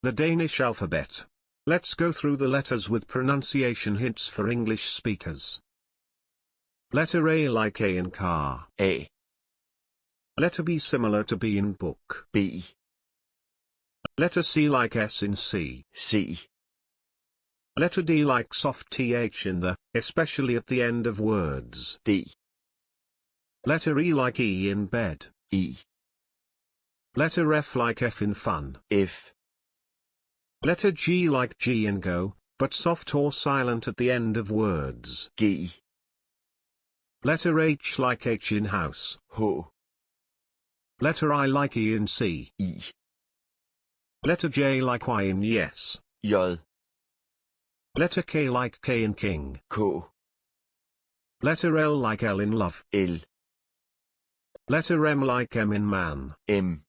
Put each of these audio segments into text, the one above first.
The Danish alphabet. Let's go through the letters with pronunciation hints for English speakers. Letter A like A in car. A. Letter B similar to B in book. B. Letter C like S in sea. C. Letter D like soft th in the, especially at the end of words. D. Letter E like E in bed. E. Letter F like F in fun. F. Letter G like G in go, but soft or silent at the end of words. G. Letter H like H in house. H. Letter I like E in sea. I. Letter J like Y in yes. J. Letter K like K in king. K. Letter L like L in love. L. Letter M like M in man. M.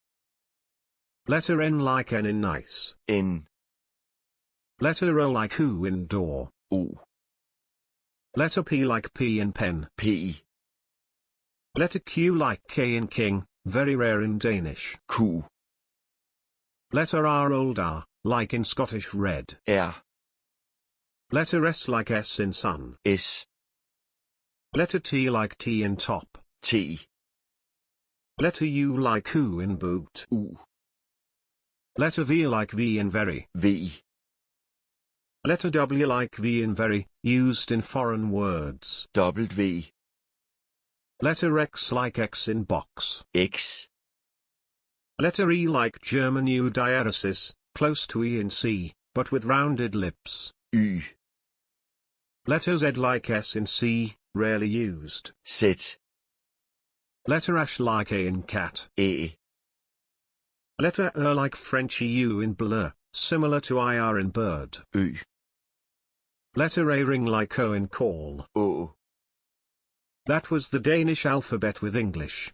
Letter N like N in nice. N. Letter O like who in door. O. Letter P like P in pen. P. Letter Q like K in king, very rare in Danish. Q. Letter R old R, like in Scottish red. R. Letter S like S in sun. S. Letter T like T in top. T. Letter U like who in boot. U. Letter V like V in very. V. Letter W like V in very, used in foreign words. W. Letter X like X in box. X. Letter E like German U diaresis, close to E in C, but with rounded lips. Y. Letter Z like S in C, rarely used. Z. Letter H like A in cat. E. Letter E like French EU in bleu, similar to IR in bird. Y. Letter A ring like O in call. O. That was the Danish alphabet with English.